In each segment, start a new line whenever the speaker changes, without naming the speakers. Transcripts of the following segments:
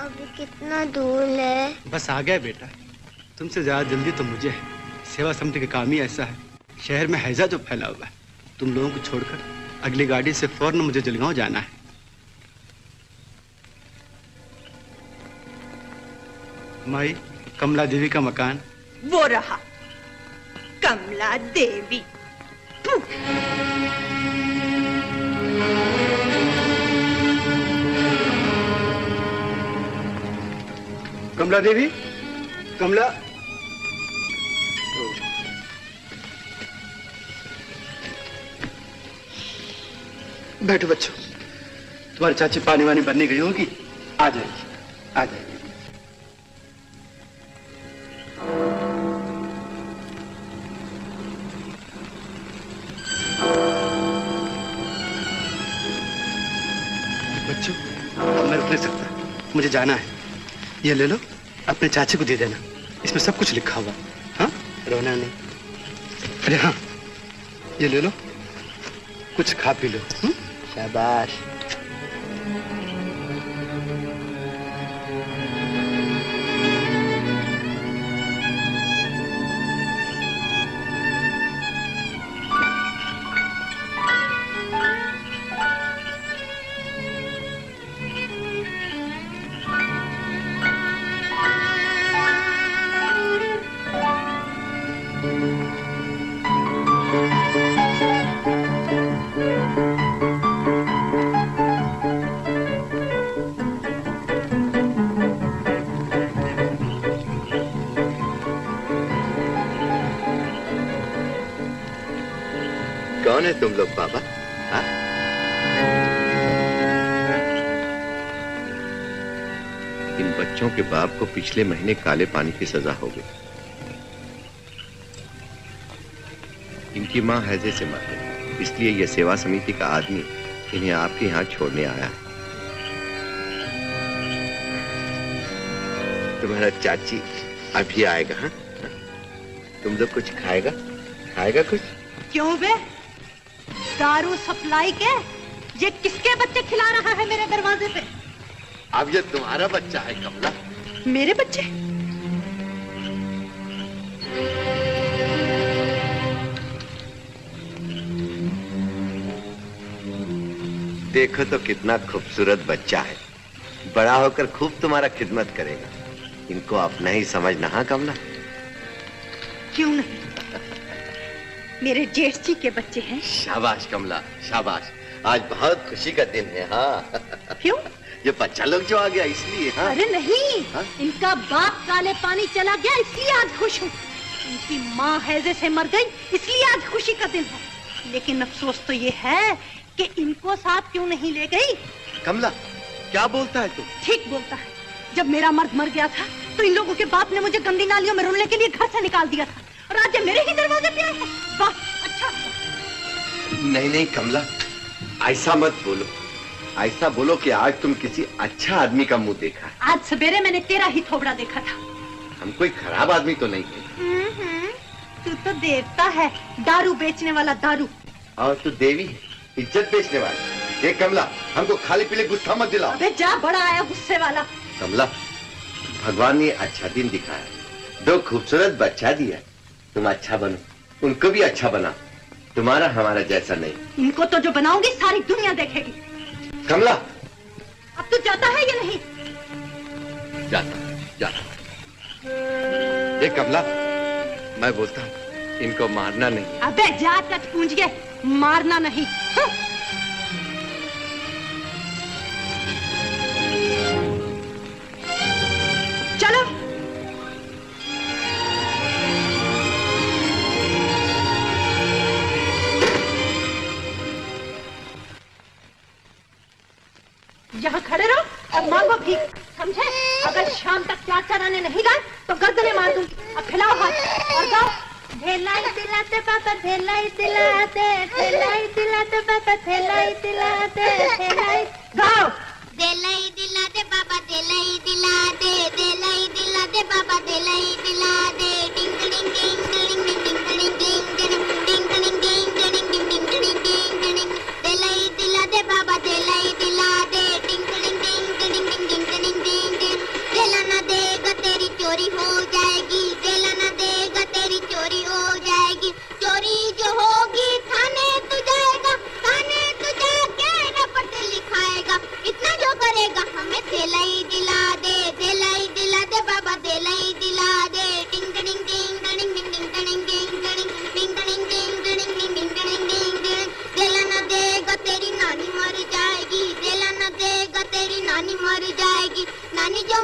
अभी कितना दूर है?
बस आ गया बेटा। तुमसे ज्यादा जल्दी तो मुझे है। सेवा समिति का काम ही ऐसा है। शहर में हैजा जो फैला हुआ है। तुम लोगों को छोड़कर अगली गाड़ी से फौरन मुझे जलगांव जाना है। माई, कमला देवी का मकान
वो रहा, कमला देवी।
कमला देवी, कमला। बैठो बच्चों, तुम्हारी चाची पानी वानी भरने गई होगी, आ जाएगी, आ जाएगी। बच्चों, मैं रुक नहीं सकता, मुझे जाना है। ये ले लो, अपने चाची को दे देना, इसमें सब कुछ लिखा हुआ। हाँ, रोना नहीं। अरे हाँ, ये ले लो, कुछ खा पी लो। शाबाश।
कौन है तुम लोग बाबा? हा? इन बच्चों के बाप को पिछले महीने काले पानी की सजा हो गई। इनकी मां हैजे से मर गई, इसलिए यह सेवा समिति का आदमी इन्हें आपके यहाँ छोड़ने आया है। तुम्हारा चाची अभी आएगा। हाँ, तुम लोग कुछ खाएगा? खाएगा कुछ?
क्यों बे? दारू सप्लाई के? ये किसके बच्चे खिला रहा है मेरे दरवाजे पे?
अब ये तुम्हारा बच्चा है कमला।
मेरे बच्चे?
देखो तो कितना खूबसूरत बच्चा है, बड़ा होकर खूब तुम्हारा खिदमत करेगा। इनको अपना ही समझना। हाँ कमला?
क्यों नहीं, मेरे जेठ जी के बच्चे हैं।
शाबाश कमला, शाबाश। आज बहुत खुशी का दिन है। हाँ।
क्यों?
ये बच्चा लोग जो आ गया इसलिए। हाँ?
अरे नहीं,
हाँ?
इनका बाप काले पानी चला गया इसलिए आज खुश हूँ। इनकी माँ हैजे से मर गई इसलिए आज खुशी का दिन है। लेकिन अफसोस तो ये है कि इनको साथ क्यों नहीं ले गई।
कमला, क्या बोलता है तू?
ठीक बोलता है। जब मेरा मर्द मर गया था तो इन लोगों के बाप ने मुझे गंदी नालियों में रुलने के लिए घर से निकाल दिया था, और आज ये मेरे ही दरवाजे पे आए हैं। वाह, अच्छा।
नहीं नहीं कमला, ऐसा मत बोलो। ऐसा बोलो कि आज तुम किसी अच्छा आदमी का मुंह देखा।
आज सवेरे मैंने तेरा ही थोबड़ा देखा था।
हम कोई खराब आदमी तो नहीं है।
तू तो देवता है, दारू बेचने वाला दारू।
और तू देवी है, इज्जत बेचने वाली। ये कमला, हमको खाली पीले गुस्सा मत दिलाओ।
अबे जा, बड़ा आया गुस्से वाला।
कमला, भगवान ने अच्छा दिन दिखाया, दो खूबसूरत बच्चा दिया। तुम अच्छा बनो, उनको भी अच्छा बना। तुम्हारा हमारा जैसा नहीं।
इनको तो जो बनाऊंगी सारी दुनिया देखेगी।
कमला,
अब तू जाता है या नहीं?
जाता। ये कमला, मैं बोलता हूँ इनको मारना नहीं।
अबे जा, कच पूंजिए, मारना नहीं। हाँ। चलो। यहाँ खड़े रहो और मांगो भीख, समझे? अगर शाम तक चार चराने नहीं गए तो गर्दनें मार दूंगी। अब खिलाओ हाथ और गाओ। धेलाई दिलाते पापा, धेलाई दिलाते, धेलाई दिलाते पापा, धेलाई दिलाते, धेलाई। गाओ।
धेलाई दिलाते पापा, धेलाई दिलाते, धेलाई दिलाते पापा, धेलाई दिलाते। डिंग डिंग डिंग डिंग डिंग डिंग डिंग डिंग डिंग डिंग डिंग डिंग डिंग। धेलाई दिलाते पापा, धेलाई दिलाते। डिंग डिंग डिंग डिंग डिंग डिंग डिंग।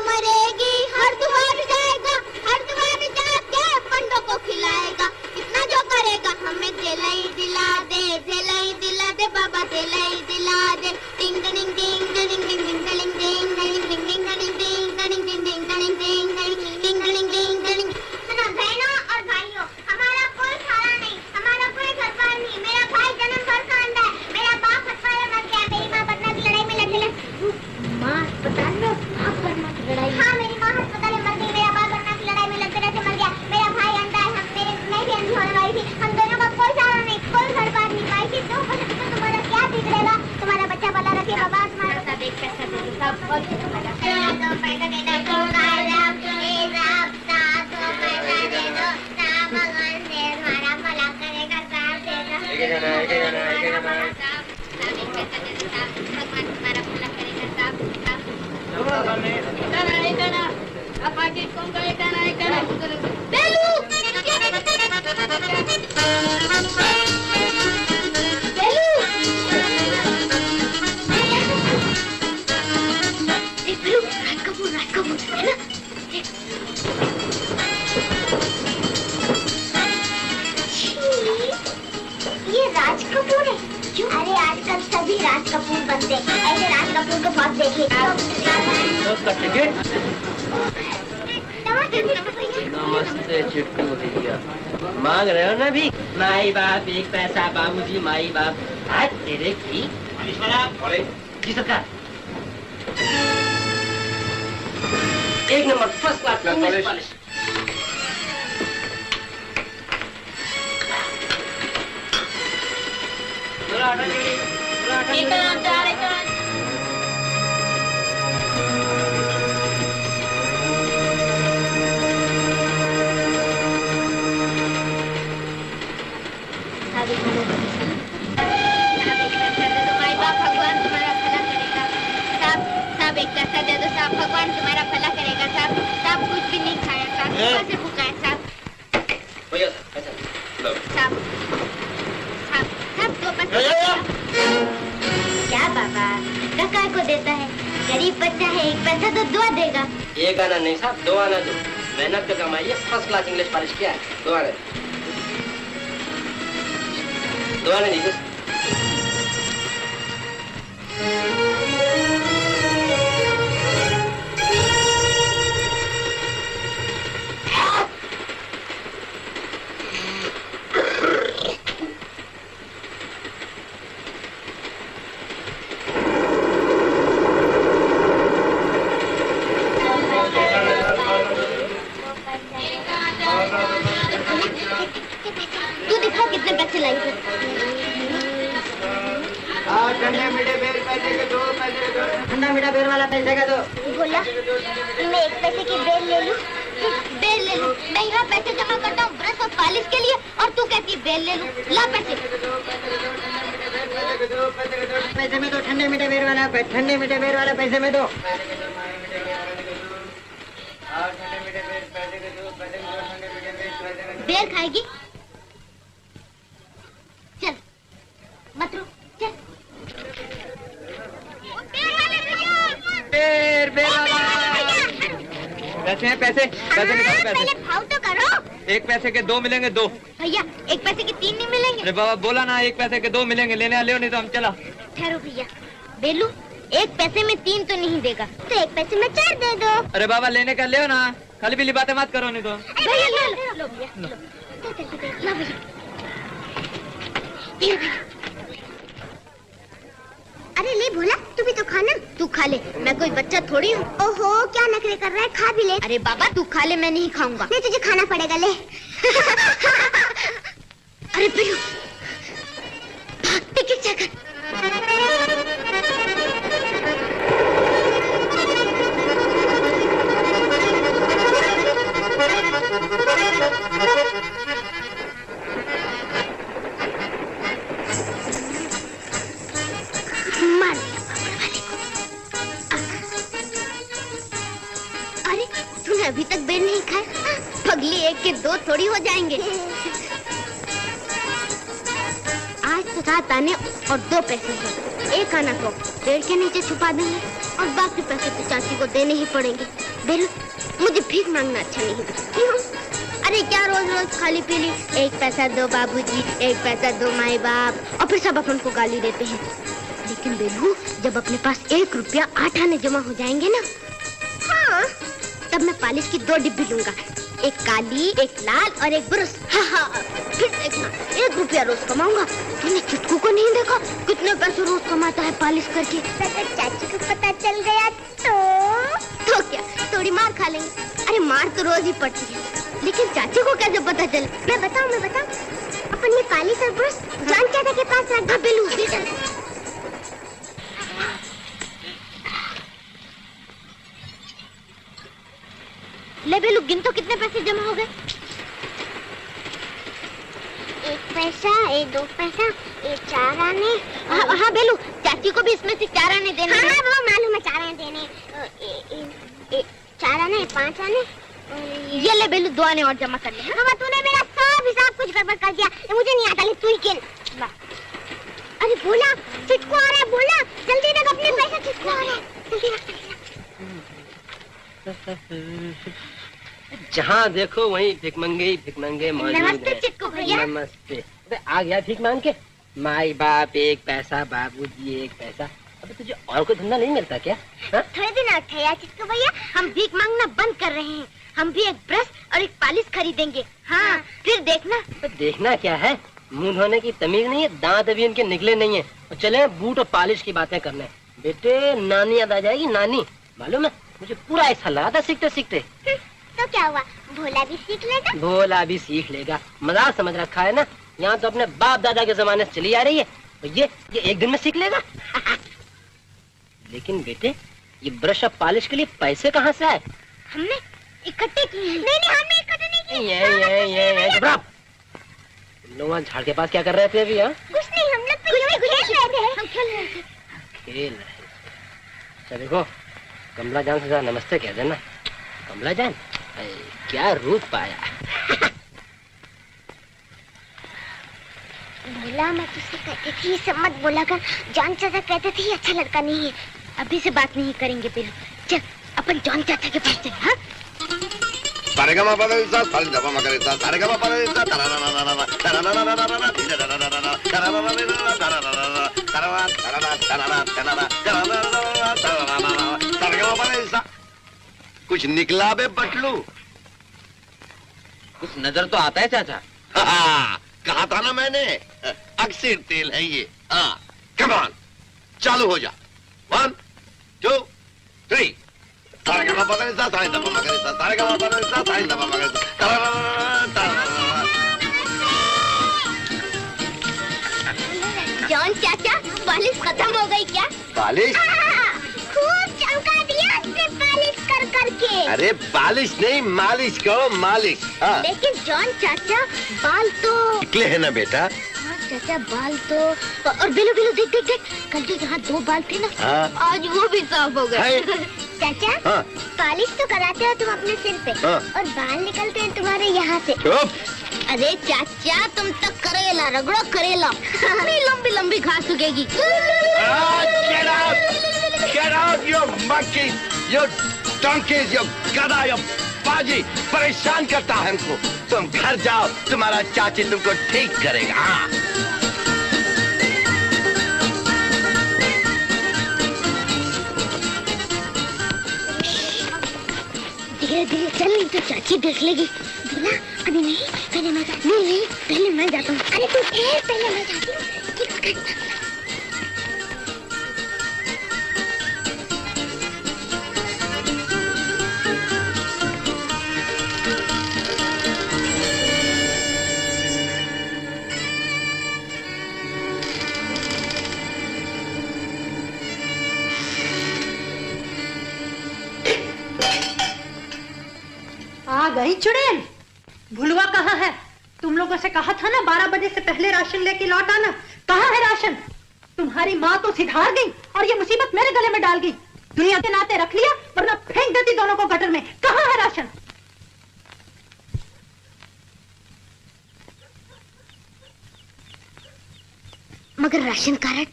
मरेगी, हरिद्वार जाएगा, हरिद्वार जाके पंडों को खिलाएगा। इतना जो करेगा हमें दिलाई दिला दे, दिलाई दिला दे बाबा, दिलाई दिला दे। टिंग टिंग टिंग टिंग टिंग टिंग टिंग टिंग टिंग टिंग टिंग टिंग टिंग टिंग टिंग टिंग टिंग टिंग टिंग। सुनो बहनों और भाइयों, हमारा कोई खाना नहीं, हमारा कोई घर बार नहीं। मेरा भाई जन्म भर का अंधा है, मेरा बाप अस्पताल में मर गया, मेरी माँ बदना की लड़ाई में लग गई। माँ अस्पताल में, बाप बदना की लड़ाई? हाँ, मेरी माँ अस्पताल में मर गई, मेरा बाप बदना की लड़ाई में लग गया से मर गया। मेरा भाई अंधा है, मैं भी अंधी होने वाली थी। हम दोनों का कोई सहारा नहीं, कोई घर बार नहीं। माई की 2% तो तुम्हारा क्या बिगड़ेगा? तुम्हारा बच्चा भला रखे बाबा। तुम्हारा सब एक पैसा दे दो, सब और तुम्हारा पैसा दे दो, तो पैसा दे दो, भगवान से हमारा भला करेगा, साथ दे दो। भगवान तुम्हारा भला करेगा, साथ। ये राज कपूर है क्यों? अरे आजकल सभी राज कपूर बनते, ऐसे राज कपूर को बहुत देखे।
नमस्ते चिट्टू भैया, मांग रहे हो ना भी? माई बाप एक पैसा, बाबूजी माई बाप। आज तेरे की जी सरकार, एक नंबर फर्स्ट क्लास।
भगवान तुम्हारा भला करेगा साहब। साहब कुछ भी नहीं खाया साहब, ऊपर से भूखा है साहब। साहब साहब 2 पैसे। क्या बाबा, धक्का को देता है? गरीब बच्चा है, 1 पैसा तो 2 देगा।
एक आना नहीं साहब, 2 आना दो। मेहनत का कमाई है, फर्स्ट क्लास इंग्लिश पॉलिश किया है। 2 आने, 2 आने दीजिए।
तू दिखा कितने पैसे लाई है।
ठंडा मीठा बेर वाला पैसे का दो।
बोला मैं 1 पैसे की बेल ले लूं? बेल ले लूं? मैं यहाँ पैसे जमा करता हूँ ब्रश और पॉलिश के लिए, और तू कहती बेल ले लूं? ला पैसे।
पैसे में दो, ठंडे मीठे बेर वाला, ठंडे मीठे बेर वाला पैसे में दो।
बेर खाएगी? चल मत रो, चल।
बेर वाला पैसे हैं, पैसे निकालो, पैसे।
पहले भाव तो करो।
1 पैसे के 2 मिलेंगे, 2।
भैया 1 पैसे के 3 नहीं मिलेंगे?
अरे बाबा बोला ना 1 पैसे के 2 मिलेंगे, लेने आ ले, नहीं तो हम चला।
ठहरो भैया, बेलू 1 पैसे में 3 तो नहीं देगा, तो 1 पैसे में 4 दे दो।
अरे बाबा लेने का ले ना, खाली पीली बातें मत करो, नहीं तो।
भैया लो भैया, लो भैया। अरे ले भोला, तू भी तो खाना। तू खा ले, मैं कोई बच्चा थोड़ी हूँ। ओहो क्या नखरे कर रहा है, खा भी ले। अरे बाबा तू खा ले, मैं नहीं खाऊंगा। नहीं तुझे खाना पड़ेगा, ले। अरे पिलू टिकट चेक कर। अरे तूने अभी तक बेर नहीं खाया? पगली 1 के 2 थोड़ी हो जाएंगे। आज तो 7 आने और 2 पैसे हैं। एक आना को पेड़ के नीचे छुपा देंगे और बाकी पैसे तो चाची को देने ही पड़ेंगे। बेलू, मुझे भीख मांगना अच्छा नहीं लगता। क्यों? अरे क्या रोज रोज खाली पीली 1 पैसा दो बाबूजी, 1 पैसा दो माई बाप, और फिर सब अपन को गाली देते हैं। लेकिन बेलू, जब अपने पास 1 रुपया 8 आने जमा हो जाएंगे ना, हाँ, तब मैं पालिश की 2 डिब्बी लूंगा, एक काली, एक लाल और एक ब्रश। हाँ, फिर देखना 1 रुपया रोज कमाऊंगा। तूने चुटकू को नहीं देखा कितने पैसे रोज कमाता है पालिश करके? चाची को पता चल गया तो क्या, थोड़ी मार खा लेंगे। अरे मार तो रोज ही पड़ती है, लेकिन चाची को कैसे पता चले? मैं बताऊं अपन ये पालिश और ब्रश जान चाचा के पास रख दो। बेलू, ले बेलू, गिन तो कितने पैसे जमा हो गए? 1 पैसा, 2 पैसा, 4 आने। हाँ बेलू, चाची को भी इसमें से 4 आने देने। हाँ वो मालूम है, 4 आने देने। 4 आने, 5 आने। ये ले बेलू, 2 आने और जमा कर ले। हाँ, तूने मेरा सब हिसाब कुछ गड़बड़ कर दिया, मुझे नहीं आता। ले तू ही गिन। अरे बोला, चिटकू आ रहा है, बोला जल्दी रख अपने पैसे, चिटकू आ रहा है, जल्दी रख।
जहाँ देखो वहीं भिकमंगे मौजूद हैं।
नमस्ते चिटकू भैया।
नमस्ते। अबे आ गया भीख मांग के? माई बाप 1 पैसा, बाबूजी 1 पैसा। अबे तुझे और कोई धंधा नहीं मिलता क्या? हा?
थोड़े दिन और ठहरा चिटकू भैया, हम भीख मांगना बंद कर रहे हैं। हम भी एक ब्रश और एक पालिश खरीदेंगे। हाँ, फिर देखना।
तो देखना क्या है, मुंह धोने की तमीज नहीं है, दांत अभी इनके निकले नहीं है, और चले बूट और पालिश की बातें करने। बेटे नानी याद आ जाएगी, नानी। मालूम है मुझे पूरा ऐसा लगा था सीखते सीखते।
तो क्या हुआ, भोला भी सीख लेगा?
भोला भी सीख लेगा, मजाक समझ रखा है ना। यहाँ तो अपने बाप दादा के जमाने से चली आ रही है, तो ये 1 दिन में सीख लेगा। लेकिन बेटे, ये ब्रश और पालिश के लिए पैसे कहाँ से आए?
हमने इकट्ठे किए। नहीं, हमने इकट्ठे नहीं किए।
ये लोग झाड़ के पास क्या कर रहे थे अभी? हाँ,
कुछ नहीं, हम लोग तो खेल रहे थे।
खेल रहे। अच्छा देखो, कमला जान से जरा नमस्ते कह देना। कमला जान, क्या रूप पाया।
बोला, मैं तुझसे कहती थी सब मत बोला कर। जान चाचा कहते थे ये अच्छा लड़का नहीं है। अभी से बात नहीं करेंगे बेलू, चल अपन जॉन चाचा के पास चल। हाँ,
सारेगामा पदनिसा सारेगामा मगरिसा सारेगामा पदनिसा सारेगामा पदनिसा। कुछ निकला बे बटलू?
कुछ नजर तो आता है चाचा।
कहा था ना मैंने, अक्सर तेल है ये। हाँ, कम ऑन, चालू हो जा। 1 2 3। सारेगामा पदनिसा सारेगामा मगरिसा सारेगामा पदनिसा सारेगामा मगरिसा।
जॉन चाचा, पालिश खत्म हो गई क्या?
पालिश?
खूब चमका दिया इसने पालिश कर करके।
अरे पालिश नहीं, मालिश कहो, मालिश। हाँ।
लेकिन जॉन चाचा, बाल तो
निकले है ना बेटा।
हाँ चाचा, बाल तो। और बिलू देख, कल जो यहाँ 2 बाल थे ना,
हाँ।
आज वो भी साफ हो गए। चाचा,
हाँ।
पालिश तो कराते हो तुम अपने सिर पे,
हाँ।
और बाल निकलते हैं तुम्हारे यहाँ से।
चुप।
अरे चाचा, तुम तक करेला रगड़ो, करेला। लंबी घास उगेगी।
Get out, you monkeys, you donkeys, you गधा, you बाजी, परेशान करता है हमको। तुम घर जाओ, तुम्हारा चाची तुमको ठीक करेगा। हाँ।
धीरे चल, नहीं तो चाची देख लेगी। बोला, अभी नहीं, पहले मैं जाती हूँ। नहीं, पहले मैं जाता हूँ। अरे तू पहले मैं जाती हूँ।
आ गई चुड़ैल। भुलवा कहाँ है? तुम लोगों से कहा था ना 12 बजे से पहले राशन लेके लौट आना। कहाँ है राशन? तुम्हारी माँ तो सिधार गई और ये मुसीबत मेरे गले में डाल गई। दुनिया के नाते रख लिया, वरना फेंक देती दोनों को गटर में। कहाँ है राशन?
मगर राशन कार्ड?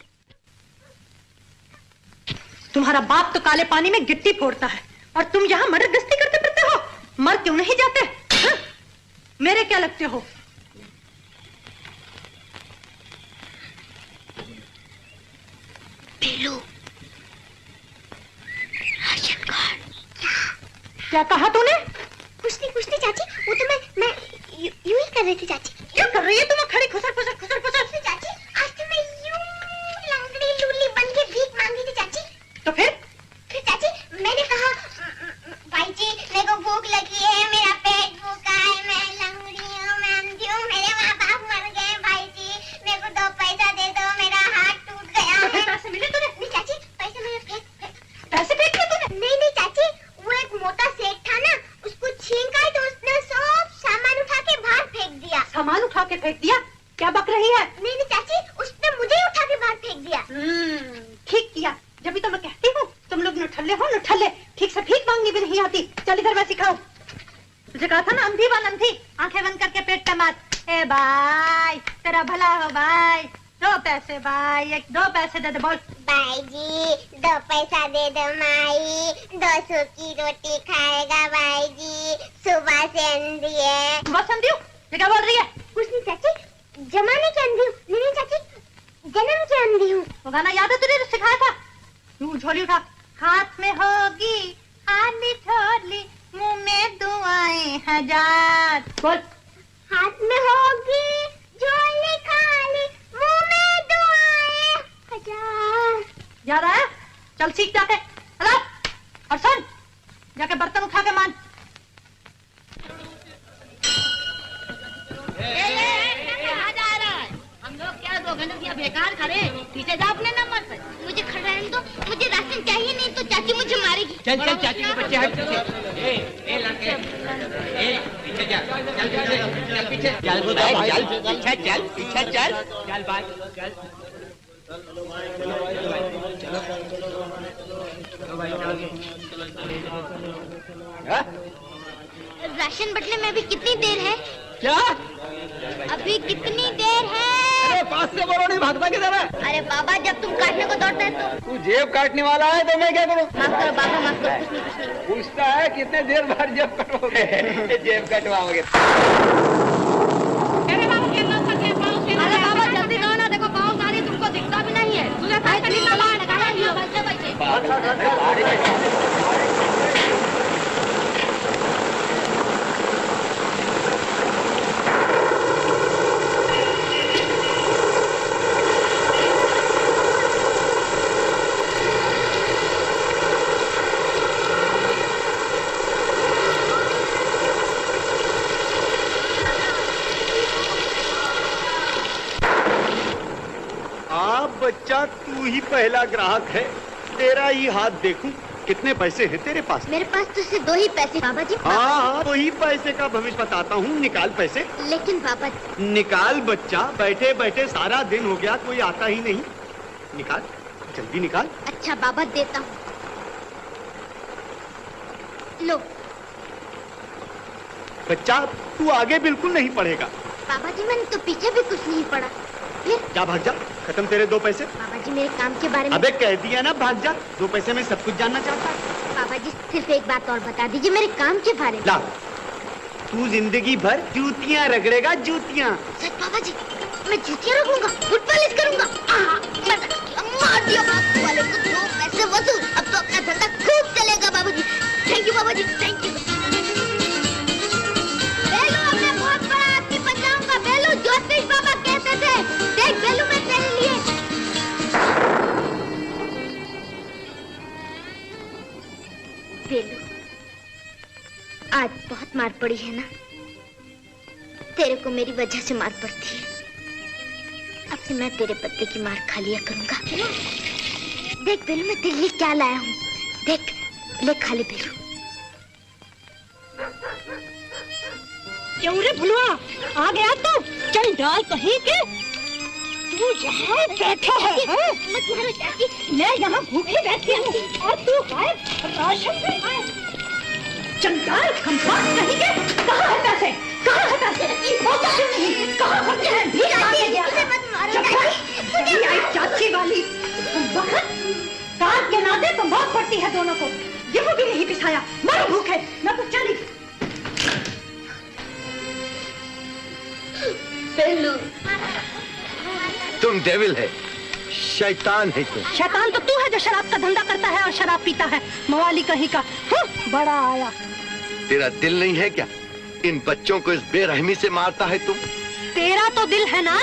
तुम्हारा बाप तो काले पानी में गिट्टी फोड़ता है और तुम यहाँ मर्द गश्ती करते फिरते हो। मर क्यों नहीं जाते? हा? मेरे क्या लगते हो?
बेलू, राशन कार्ड।
क्या कहा तूने?
कुछ नहीं चाची, वो तो मैं यूं ही कर रही थी चाची।
क्या कर रही है तुम? खड़ी खुसर खुसर खुसर खुसर।
चाची, आज तो मैं यूं लंगड़ी लूली बन के भीख मांगी थी चाची।
तो फिर
चाची मैंने कहा भाई जी मेरे को भूख लगी है, मेरा पेट भूखा है, मैं लंगड़ी हूँ, मैं अंधी हूँ, मेरे माँ बाप मर गए, भाई जी मेरे को 2 पैसा दे दो, मेरा हाथ टूट गया है।
पैसे मिले तूने?
नहीं चाची, पैसे मैंने
पैसे फेंक दिए तूने?
नहीं चाची, वो एक मोटा सेठ था ना, उसको छीन कर तो उसने सब सामान उठा के बाहर फेंक दिया।
सामान उठा के फेंक दिया? क्या बक रही है?
नहीं चाची, उसने मुझे ही उठा के बाहर फेंक दिया।
ठीक किया, जब भी तो मैं कहती हूँ तुम लोग नठल्ले हो, नठल्ले। ठीक से भीख मांगनी भी नहीं आती। चल इधर मैं सिखाऊं। तुझे कहा था ना अंधी बन अंधी, आंखें बंद करके पेट पे मार। ए भाई तेरा भला हो भाई, 2 पैसे भाई, 2 पैसे दे दे। बोल
भाई जी 2 पैसा दे दो, माई 200 की रोटी खाएगा भाई जी, सुबह से अंधी है।
बस अंधी हूँ? ये क्या बोल रही है?
कुछ नहीं चाची, जमाने की अंधी हूँ। नहीं चाची, जन्म की अंधी हूँ।
वो गाना याद है तुझे जो सिखाया था? तू झोली उठा। हाथ में होगी खाली झोली, मुंह में दुआएं हजार। बोल।
हाथ में होगी झोली खाली, मुंह में दुआएं हजार।
याद आया? चल सीख जाके। चलो और सुन, जाके बर्तन उठा के मान।
कहाँ जा रहा है? हम लोग क्या 2 घंटे बेकार खड़े, पीछे जा अपने नंबर पर। मुझे खड़ा रहने दो, मुझे राशन चाहिए, नहीं तो चाची मुझे मारेगी।
चल चाची के बच्चे हट पीछे। ए लड़के, पीछे जा। चल पीछे। चल पीछे चल। चल बात चल।
राशन बटने में अभी कितनी देर है?
क्या?
अभी कितनी देर है?
अरे पास से बोलो, नहीं भागता किधर है?
अरे बाबा, जब तुम काटने को दौड़ता है तो।
तू जेब काटने वाला है तो मैं क्या करूं?
माफ करो बाबा, माफ करो। कुछ नहीं।
पूछता है कितने देर बाद जेब कटवाओगे? जेब कटवाओगे।
अरे बाबा जल्दी दो ना, देखो पाँव सारी तुमको दिखता भी नहीं है। तुझे
बच्चा तू ही पहला ग्राहक है, तेरा ही हाथ देखूं। कितने पैसे हैं तेरे पास?
मेरे पास तो सिर्फ 2 ही पैसे बाबा जी।
हाँ, 2 ही पैसे का भविष्य बताता हूँ। निकाल पैसे।
लेकिन बाबा जी।
निकाल बच्चा, बैठे बैठे सारा दिन हो गया, कोई आता ही नहीं। निकाल, जल्दी निकाल।
अच्छा बाबा, देता हूँ। लो।
बच्चा तू आगे बिल्कुल नहीं पढ़ेगा।
बाबा जी मैंने तो पीछे भी कुछ नहीं पढ़ा। फिर
जा, भाग जा। खत्म तेरे 2 पैसे।
बाबा जी मेरे काम के बारे में।
अबे कह दिया ना, भाग जा। 2 पैसे में सब कुछ जानना चाहता है।
बाबा जी सिर्फ एक बात और बता दीजिए मेरे काम के बारे में।
ला, तू जिंदगी भर जूतियां रगड़ेगा, जूतियां।
सच बाबा जी, मैं जूतियां रगड़ूंगा, फुट पॉलिश करूंगा। मार दिया बाप वाले को। 2 पैसे वसूल। अब तो अपना धंधा खूब चलेगा Baba ji. Thank you Baba ji, thank you. Belu, अब मैं बहुत बड़ा आदमी बन जाऊंगा। बेलू, ज्योतिष बाबा कहते थे। देख बेलू, मैं तेरे लिए। बेलू, आज बहुत मार पड़ी है ना? तेरे को मेरी वजह से मार पड़ती है। अब से मैं तेरे पत्ते की मार खा लिया करूंगा। देख बेलू, मैं तेरे लिए क्या लाया हूँ। देख, ले खा ले बेलू।
क्यों रे भुलवा, आ गया तू? चल डाल कहीं के। तू यहाँ बैठा है?
मत मारो चाची।
मैं यहाँ भूखी बैठी हूँ और तू गायब। राशन भी आए। चंडाल खंपात कहीं के, कहाँ है पैसे? कहाँ है पैसे? होता क्यों नहीं? कहाँ होते हैं? भीख मांगने गया था। ये आई चाची वाली वक्त काट के ना दे तो मौत पड़ती है दोनों को। गेहूं भी नहीं पिसाया, मरो भूखे। मैं तो चली।
तुम डेविल है, शैतान है तुम।
शैतान तो तू है जो शराब का धंधा करता है और शराब पीता है, मवाली कहीं का। बड़ा आया।
तेरा दिल नहीं है क्या? इन बच्चों को इस बेरहमी से मारता है तुम।
तेरा तो दिल है ना,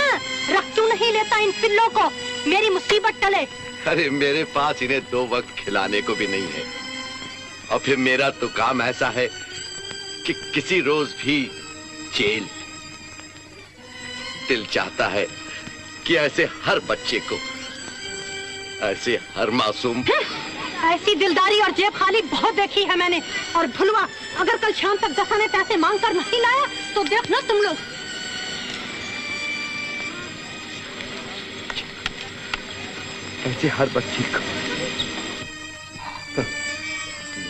रख क्यों नहीं लेता इन पिल्लों को, मेरी मुसीबत टले।
अरे मेरे पास इन्हें 2 वक्त खिलाने को भी नहीं है, और फिर मेरा तो काम ऐसा है कि किसी रोज भी जेल। दिल चाहता है कि ऐसे हर बच्चे को, ऐसे हर मासूम।
ऐसी दिलदारी और जेब खाली बहुत देखी है मैंने। और भुलवा, अगर कल शाम तक 10 आने पैसे मांग कर नहीं लाया तो देखना तुम लोग।
ऐसे हर बच्चे को।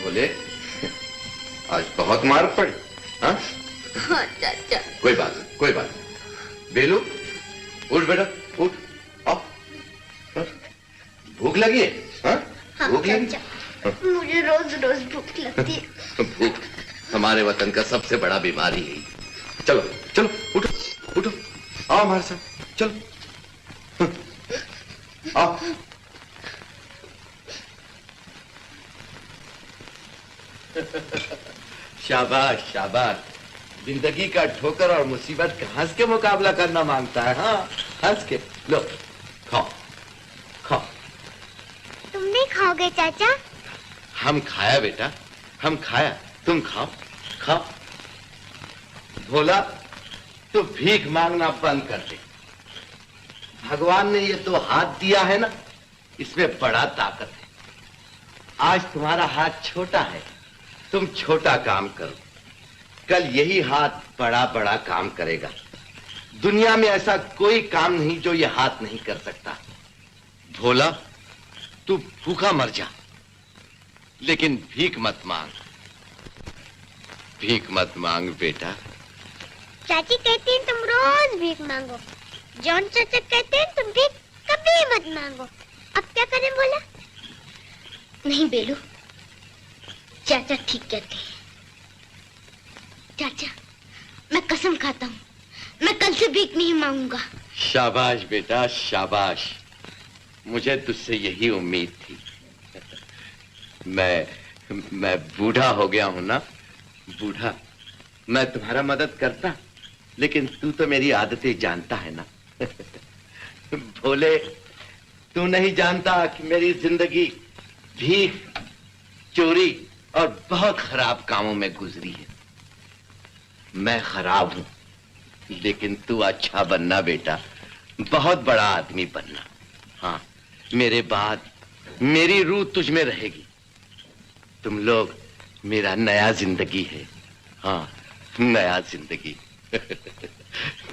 बोले आज बहुत मार पड़ी। हाँ
चाचा।
कोई बात नहीं, कोई बात नहीं। बेलू उठ बेटा, उठ। आओ, भूख लगी है? हाँ भूख लगी?
मुझे रोज रोज भूख लगती है।
भूख हमारे वतन का सबसे बड़ा बीमारी है। चलो चलो उठो उठो, आओ हमारे साथ, चलो आओ। शाबाश शाबाश। जिंदगी का ठोकर और मुसीबत का हंस के मुकाबला करना मांगता है। हाँ हंस के। लो खाओ खाओ।
तुम नहीं खाओगे चाचा?
हम खाया बेटा, हम खाया, तुम खाओ खाओ। भोला तो भीख मांगना बंद कर दे। भगवान ने ये तो हाथ दिया है ना, इसमें बड़ा ताकत है। आज तुम्हारा हाथ छोटा है, तुम छोटा काम करो, कल यही हाथ बड़ा बड़ा काम करेगा। दुनिया में ऐसा कोई काम नहीं जो ये हाथ नहीं कर सकता। भोला तू भूखा मर जा, लेकिन भीख मत मांग, भीख मत मांग बेटा।
चाची कहती हैं तुम रोज भीख मांगो, जॉन चाचा कहते हैं तुम भीख कभी मत मांगो। अब क्या करें बोला? नहीं बेलू, चाचा ठीक कहते हैं। चाचा मैं कसम खाता हूँ, मैं कल से भीख नहीं मांगूंगा।
शाबाश बेटा शाबाश, मुझे तुझसे यही उम्मीद थी। मैं बूढ़ा हो गया हूं ना, बूढ़ा। मैं तुम्हारा मदद करता, लेकिन तू तो मेरी आदतें जानता है ना। भोले तू नहीं जानता कि मेरी जिंदगी भीख, चोरी और बहुत खराब कामों में गुजरी है। मैं खराब हूं, लेकिन तू अच्छा बनना बेटा, बहुत बड़ा आदमी बनना। हाँ मेरे बाद मेरी रूह तुझ में रहेगी। तुम लोग मेरा नया जिंदगी है। हाँ नया जिंदगी।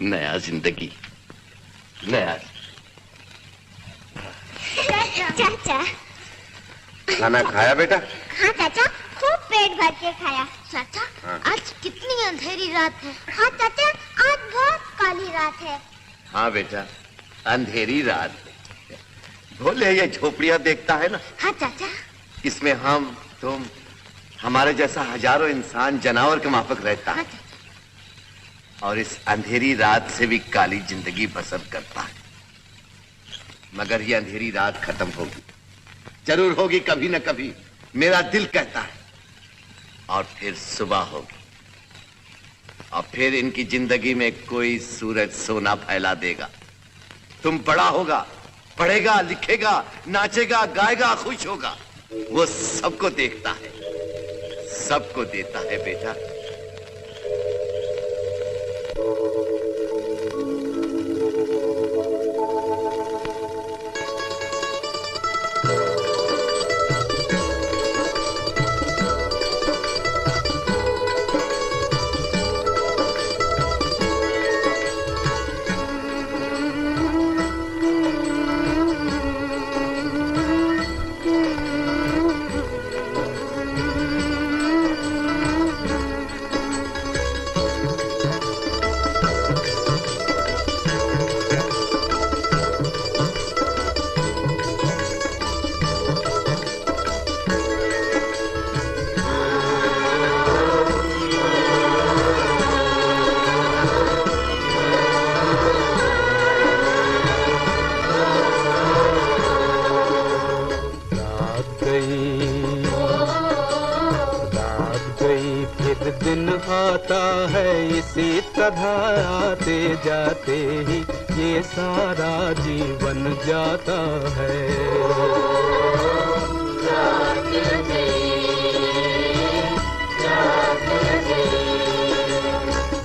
नया जिंदगी, नया।
चाचा
खाना खाया बेटा?
हाँ चाचा, खूब पेट भर के खाया। चाचा
हाँ।
आज कितनी अंधेरी रात है। हाँ चाचा, आज बहुत काली रात है।
हाँ बेटा अंधेरी रात। भोले ये झोपड़ियां देखता है ना?
हाँ चाचा।
इसमें हम तुम हमारे जैसा हजारों इंसान जानवर के माफक रहता है। और इस अंधेरी रात से भी काली जिंदगी बसर करता है। मगर ये अंधेरी रात खत्म होगी, जरूर होगी कभी न कभी, मेरा दिल कहता है। और फिर सुबह होगी, और फिर इनकी जिंदगी में कोई सूरज सोना फैला देगा। तुम बड़ा होगा, पढ़ेगा, लिखेगा, नाचेगा, गाएगा, खुश होगा। वो सबको देखता है, सबको देता है बेटा।
दिन आता है इसी तरह आते जाते ही ये सारा जीवन जाता है।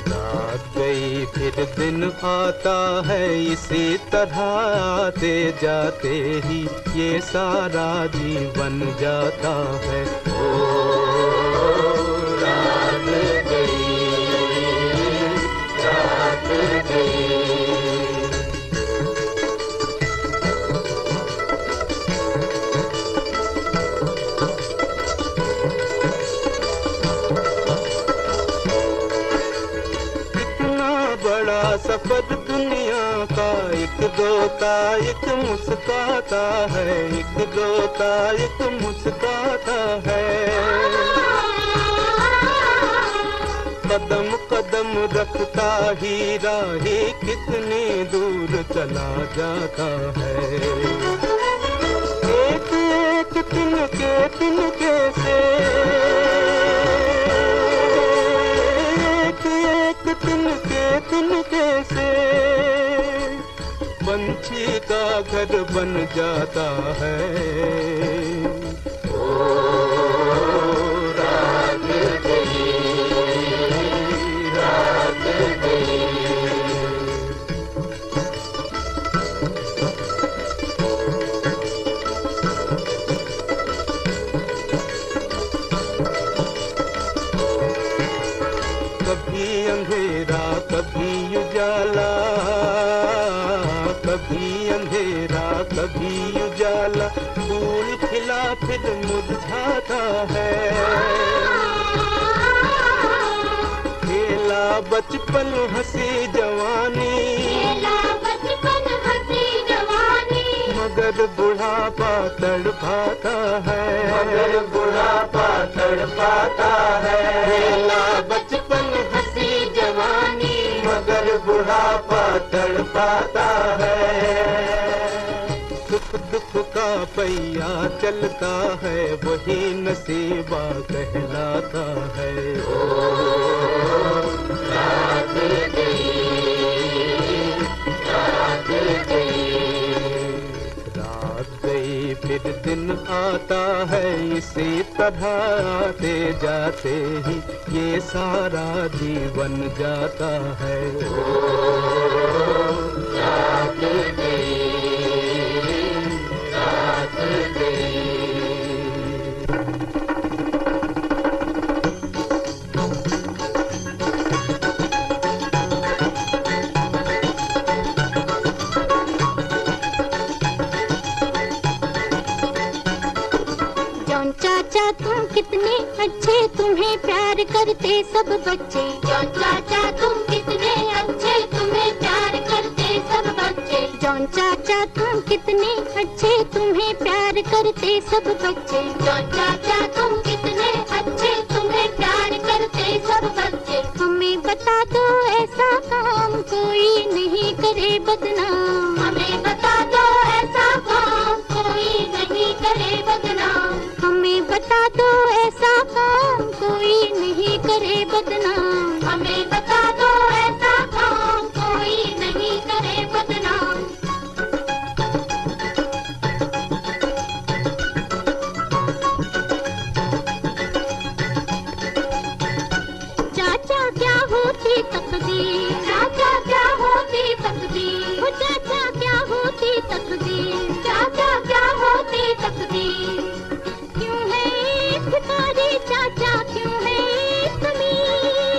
रात गई फिर दिन आता है इसी तरह आते जाते ही ये सारा जीवन जाता है। बड़ा सफर दुनिया का, एक रोता एक मुस्काता है, एक रोता एक मुस्काता है। कदम कदम रखता ही राही कितनी दूर चला जाता है। एक एक तिनके से तिनके से पंछी का घर बन जाता है। ओ रात गई, रात गई। कभी अंधेरा कभी उजाला, कभी अंधेरा कभी उजाला, फूल खिला फिर मुरझाता है। खेला बचपन हंसी जवानी, मगर बुढ़ापा तड़पाता है, मगर बुढ़ापा तड़पाता है। खेला बचपन हंसी जवानी, मगर बुढ़ापा तड़पाता है। सुख दुख का पहिया चलता है, वही नसीबा कहलाता है। ओ रात गई, रात गई। रात गई फिर दिन आता है इसी तरह आते जाते ही ये सारा जीवन जाता है। रात गई, रात गई।
चाचा तुम कितने अच्छे, तुम्हें प्यार करते सब बच्चे। जॉन चाचा तुम कितने अच्छे, तुम्हें प्यार करते सब बच्चे। जॉन चाचा तुम कितने अच्छे, तुम्हें प्यार करते सब बच्चे। जॉन चाचा तुम कितने अच्छे, तुम्हें प्यार करते सब बच्चे। हमें बता दो ऐसा काम कोई नहीं करे बदनाम, हमें बता दो ऐसा काम कोई नहीं करे बदनाम। हमें बता दो ऐसा काम कोई नहीं करे बदनाम, हमें बता दो ऐसा काम कोई नहीं करे बदनाम। चाचा क्या होती तकदीर, चाचा क्या होती तकदीर, वो चाचा क्या होती तकदीर, चाचा क्या होती तकदीर। क्यों है भिखारी चाचा, क्यों है समीर,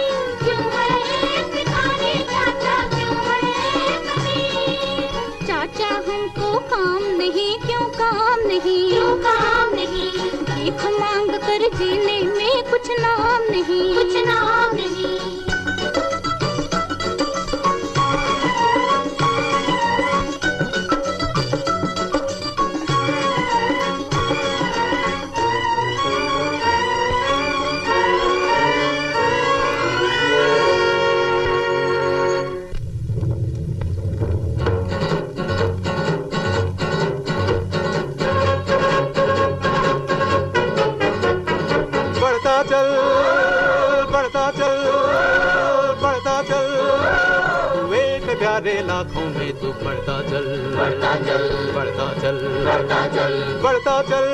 प्यारे लाखों में तू बढ़ता चल, बढ़ता चल, बढ़ता चल, बढ़ता चल, बढ़ता चल,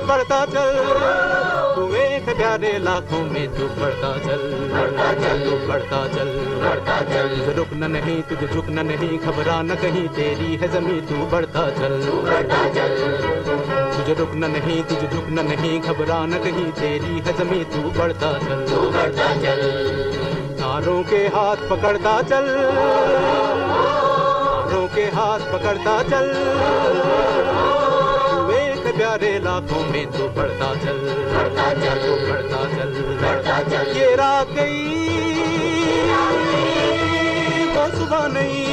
बढ़ता चल, तू एक प्यारे लाखों में तू बढ़ता चल, बढ़ता चल, तू बढ़ता चल, बढ़ता चल, तुझे रुकना नहीं, तुझे झुकना नहीं, घबराना कहीं, तेरी है ज़मीं, तू बढ़ता चल, बढ़ता चल, तुझे रुकना नहीं, तुझे झुकना नहीं, घबराना कहीं, तेरी है ज़मीं, तू बढ़ता चल, तू बढ़ता चल, तारों के हाथ पकड़ता चल, तारों के हाथ पकड़ता चल, तू एक प्यारे लाखों में तू बढ़ता चल, बढ़ता चल, तू बढ़ता चल, बढ़ता चल, ये रात गई वो सुबह नहीं,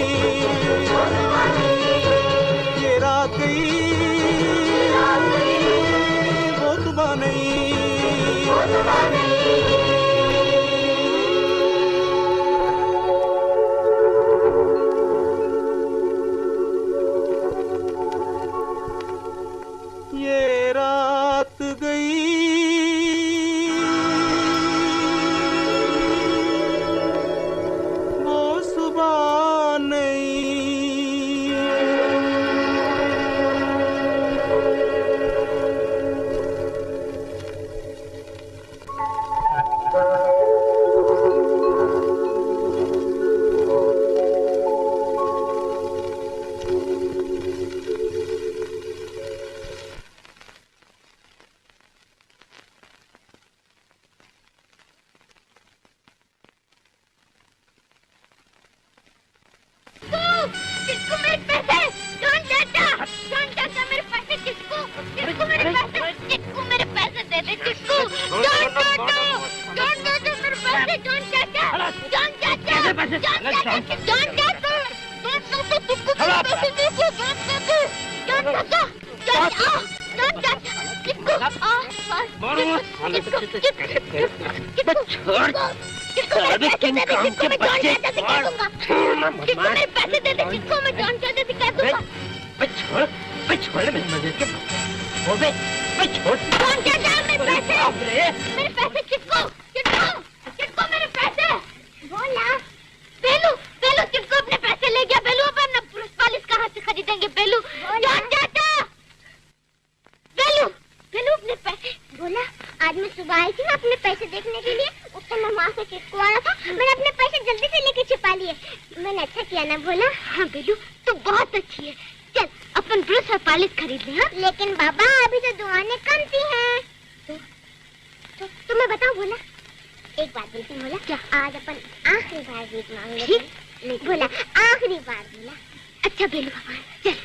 ये रात गई वो सुबह नहीं, वो सुबह नहीं। ये रात गई वो सुबह नहीं,
किसको मेरे पैसे? जॉन चाचा मेरे पैसे किसको? किसको मेरे पैसे? किसको मेरे पैसे दे दे किसको? जॉन चाचा मेरे पैसे, जॉन चाचा जॉन चाचा किसको मेरे पैसे दे दो, जॉन चाचा किसको?
अभी किन काम के बच्चे
किसको मेरे पैसे दे दे, किसको मैं जॉन चाचा से कह दूंगा?
छोड़ मेरे मजे के छोड़
जॉन चाचा मेरे पैसे किसको मेरे पैसे? बोला बेलू किसको अपने पैसे ले गया? बेलू अब अपना पुरुष पालिश कहाँ से खरीदेंगे? बेलू जॉन चाचा बेलू अपने पैसे। बोला आज मैं सुबह आई थी ना अपने पैसे देखने के लिए, उस समय मैं वहाँ से चिपको आया था, मैंने अपने पैसे जल्दी से लेके छिपा लिए। मैंने अच्छा किया ना? बोला हाँ बेलू तू बहुत अच्छी है, चल अपन ब्रश और पालिश खरीद ले। हाँ लेकिन बाबा अभी तो दुआएं कम सी हैं। तो मैं बताऊँ? बोला एक बात बोलती हूँ। बोला क्या? आज अपन आखिरी बार भीख मांग ले। बोला आखिरी बार। बोला अच्छा बेलू बाबा चल